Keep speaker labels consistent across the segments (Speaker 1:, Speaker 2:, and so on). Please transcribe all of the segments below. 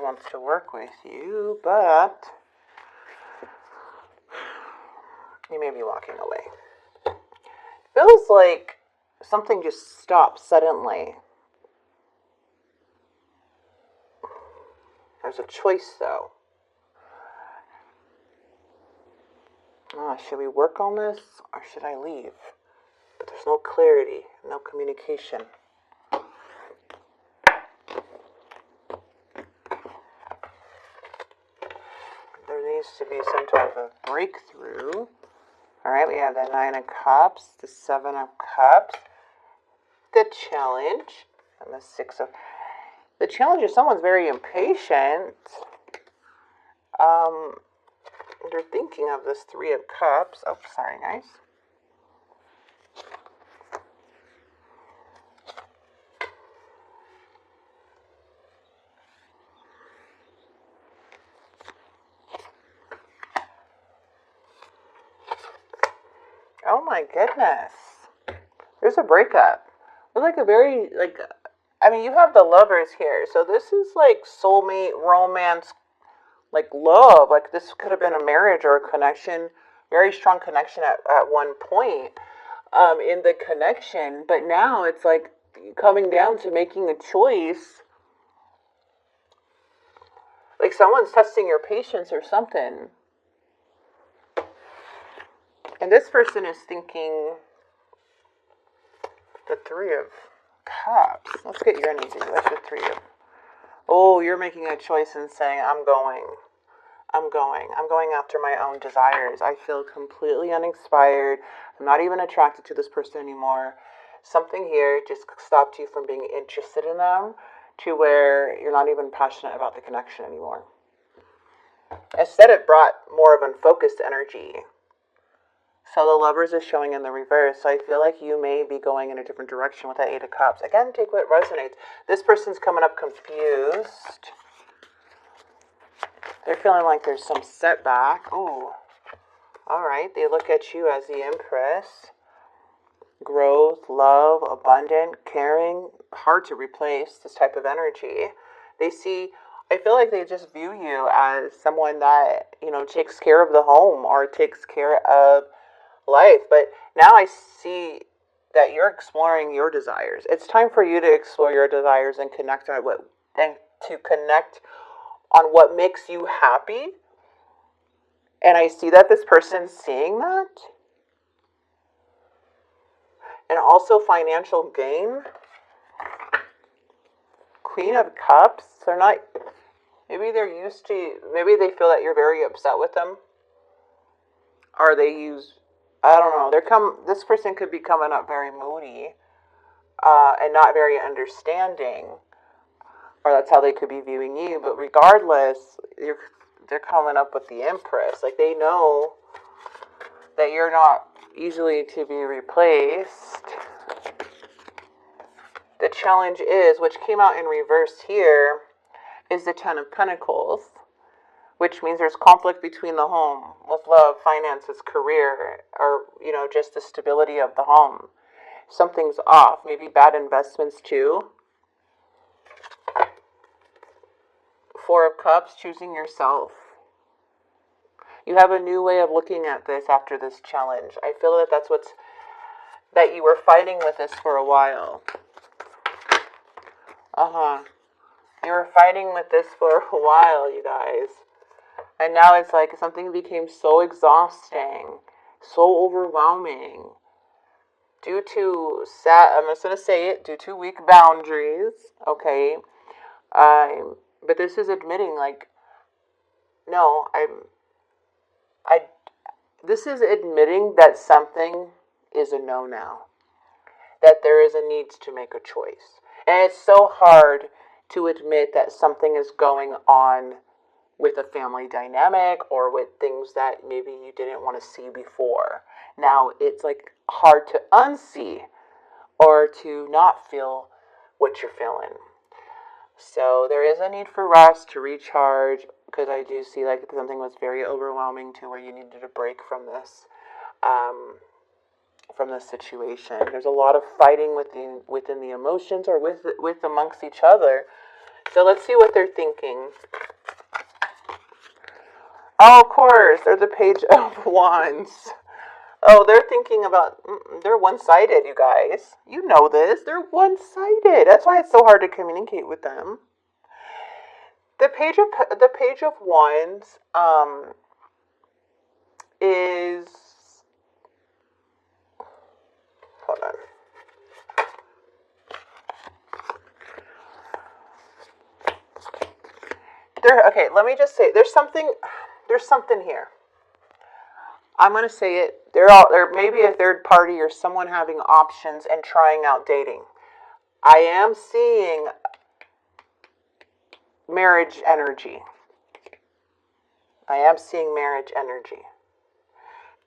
Speaker 1: wants to work with you, but you may be walking away. Feels like something just stopped suddenly. There's a choice, though. Should we work on this, or should I leave? But there's no clarity, no communication. There needs to be some type of breakthrough. All right, we have the 9 of Cups, the 7 of Cups, the challenge, and the 6 of... The challenge is someone's very impatient. They're thinking of this 3 of Cups. Oh, sorry, guys. Oh my goodness. There's a breakup. It's like a very, you have the Lovers here. So this is like soulmate, romance, like love. Like this could have been a marriage or a connection, very strong connection at one point in the connection. But now it's like coming down to making a choice. Like someone's testing your patience or something. And this person is thinking the 3 of Cups. Let's get your energy. What's your 3 of... Oh, you're making a choice and saying, I'm going after my own desires. I feel completely uninspired. I'm not even attracted to this person anymore. Something here just stopped you from being interested in them to where you're not even passionate about the connection anymore. Instead, it brought more of unfocused energy. So the Lovers is showing in the reverse. So I feel like you may be going in a different direction with that 8 of Cups. Again, take what resonates. This person's coming up confused. They're feeling like there's some setback. Ooh. All right. They look at you as the Empress. Growth, love, abundant, caring. Hard to replace this type of energy. They see... I feel like they just view you as someone that, takes care of the home or takes care of life. But now I see that you're exploring your desires. It's time for you to explore your desires and connect on what makes you happy. And I see that this person's seeing that. And also financial gain. Queen of Cups. Maybe they feel that you're very upset with them. Or I don't know. This person could be coming up very moody and not very understanding, or that's how they could be viewing you. But regardless, they're coming up with the Empress. Like they know that you're not easily to be replaced. The challenge is, which came out in reverse here, is the 10 of Pentacles. Which means there's conflict between the home with love, finances, career, or, just the stability of the home. Something's off. Maybe bad investments too. 4 of Cups, choosing yourself. You have a new way of looking at this after this challenge. I feel that that you were fighting with this for a while. You were fighting with this for a while, you guys. And now it's like something became so exhausting, so overwhelming. I'm just going to say it, due to weak boundaries, okay? But this is admitting, this is admitting that something is a no now. That there is a need to make a choice. And it's so hard to admit that something is going on with a family dynamic or with things that maybe you didn't want to see before. Now it's like hard to unsee or to not feel what you're feeling. So there is a need for rest, to recharge, because I do see like something was very overwhelming to where you needed a break from this situation. There's a lot of fighting within the emotions or with amongst each other So let's see what they're thinking. Oh, of course, they're the Page of Wands. Oh, they're thinking about, they're one-sided, you guys. You know this. They're one-sided. That's why it's so hard to communicate with them. The Page of Wands is, hold on. Okay, let me just say, there's something here. I'm going to say it. There may be a third party or someone having options and trying out dating. I am seeing marriage energy. I am seeing marriage energy.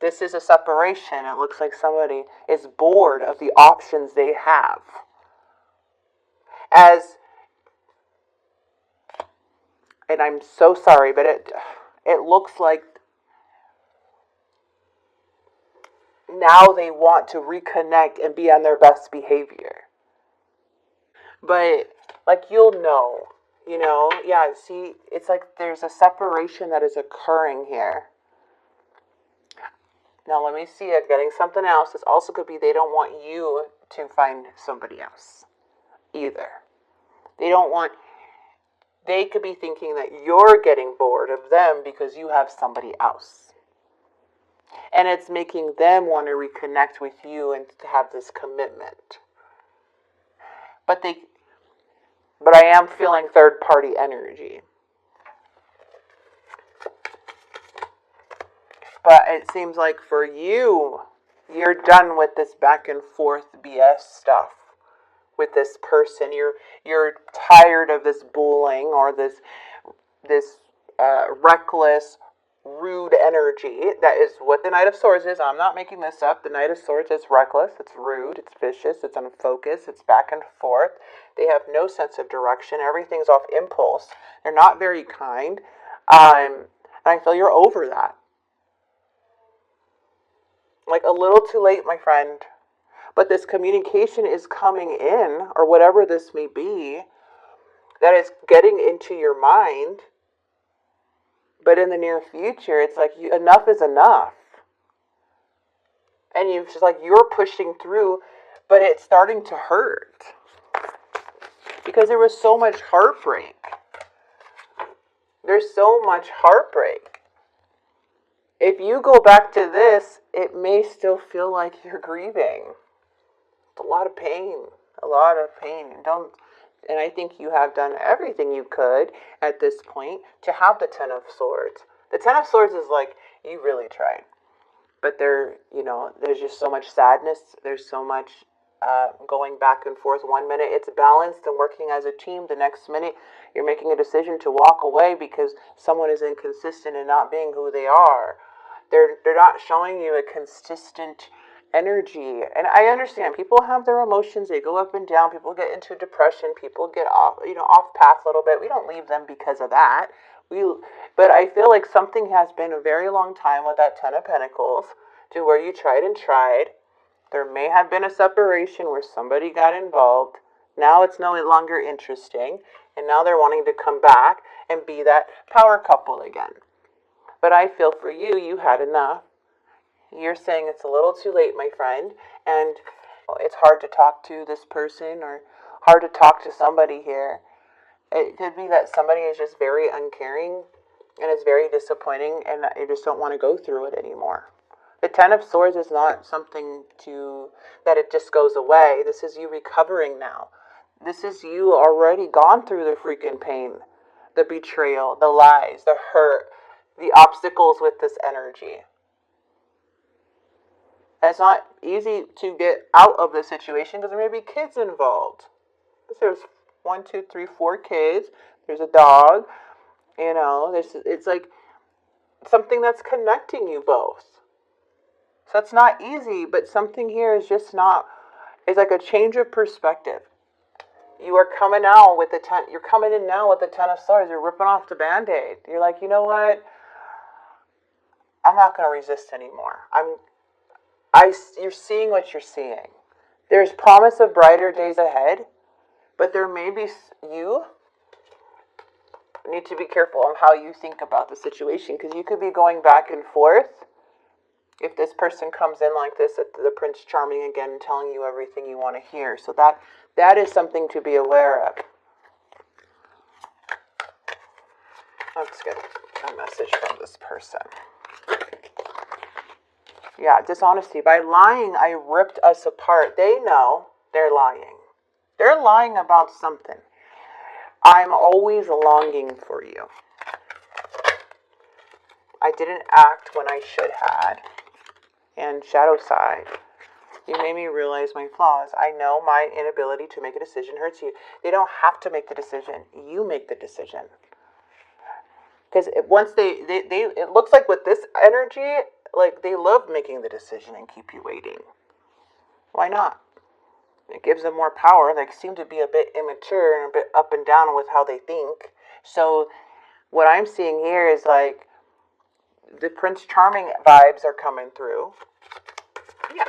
Speaker 1: This is a separation. It looks like somebody is bored of the options they have. And I'm so sorry, but it looks like now they want to reconnect and be on their best behavior. But, like, yeah, see, it's like there's a separation that is occurring here. Now, let me see, I'm getting something else. This also could be they don't want you to find somebody else either. They could be thinking that you're getting bored of them because you have somebody else. And it's making them want to reconnect with you and to have this commitment. But I am feeling third party energy. But it seems like for you, you're done with this back and forth BS stuff with this person. You're tired of this bullying or this reckless, rude energy. That is what the Knight of Swords is. I'm not making this up. The Knight of Swords is reckless, it's rude, it's vicious, it's unfocused, it's back and forth. They have no sense of direction. Everything's off impulse. They're not very kind. And I feel you're over that. Like a little too late, my friend. But this communication is coming in, or whatever this may be, that is getting into your mind. But in the near future, it's like enough is enough. And you're pushing through, but it's starting to hurt. Because there was so much heartbreak. There's so much heartbreak. If you go back to this, it may still feel like you're grieving. It's a lot of pain. And I think you have done everything you could at this point to have the Ten of Swords. The Ten of Swords is like, you really tried. But there's just so much sadness. There's so much going back and forth. 1 minute it's balanced and working as a team. The next minute you're making a decision to walk away because someone is inconsistent and not being who they are. They're not showing you a consistent energy. And I understand people have their emotions. They go up and down. People get into depression. People get off path a little bit. We don't leave them because of that. But I feel like something has been a very long time with that Ten of Pentacles to where you tried and tried. There may have been a separation where somebody got involved. Now it's no longer interesting. And now they're wanting to come back and be that power couple again. But I feel for you, you had enough. You're saying it's a little too late, my friend. And it's hard to talk to this person or hard to talk to somebody here. It could be that somebody is just very uncaring and it's very disappointing and you just don't want to go through it anymore. The Ten of Swords is not something that it just goes away. This is you recovering now. This is you already gone through the freaking pain, the betrayal, the lies, the hurt, the obstacles with this energy. And it's not easy to get out of this situation because there may be kids involved. There's 1, 2, 3, 4 kids. There's a dog. It's like something that's connecting you both. So it's not easy, but something here is just not. It's like a change of perspective. You are coming out with You're coming in now with the Ten of Swords. You're ripping off the Band-Aid. You're like, you know what? I'm not going to resist anymore. You're seeing what you're seeing. There's promise of brighter days ahead, but there may be you need to be careful on how you think about the situation, because you could be going back and forth. If this person comes in like this, at the Prince Charming again, telling you everything you want to hear. So that is something to be aware of. Let's get a message from this person. Yeah, dishonesty. By lying, I ripped us apart. They know they're lying. They're lying about something. I'm always longing for you. I didn't act when I should had. And shadow side. You made me realize my flaws. I know my inability to make a decision hurts you. They don't have to make the decision. You make the decision. Because once it looks like with this energy, like they love making the decision and keep you waiting. Why not? It gives them more power. They seem to be a bit immature and a bit up and down with how they think. So what I'm seeing here is like the Prince Charming vibes are coming through. Yeah.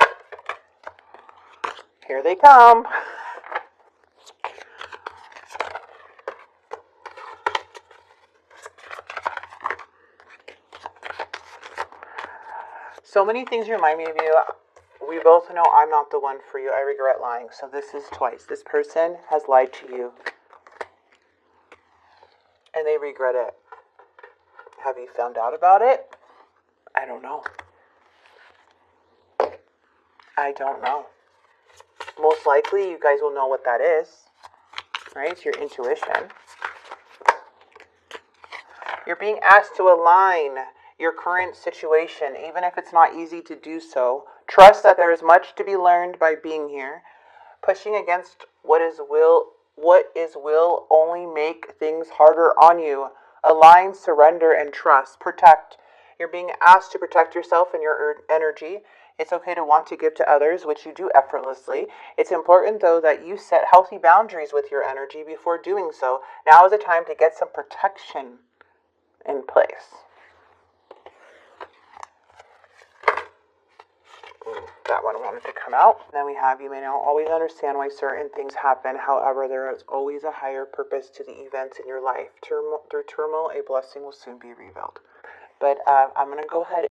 Speaker 1: Here they come. So many things remind me of you. We both know I'm not the one for you. I regret lying. So this is twice. This person has lied to you. And they regret it. Have you found out about it? I don't know. I don't know. Most likely you guys will know what that is. Right? It's your intuition. You're being asked to align your current situation, even if it's not easy to do so. Trust that there is much to be learned by being here. Pushing against what is will only make things harder on you. Align, surrender, and trust. Protect. You're being asked to protect yourself and your energy. It's okay to want to give to others, which you do effortlessly. It's important, though, that you set healthy boundaries with your energy before doing so. Now is the time to get some protection in place. That one wanted to come out. Then we have, you may not always understand why certain things happen. However, there is always a higher purpose to the events in your life. Through turmoil, a blessing will soon be revealed. But I'm going to go ahead.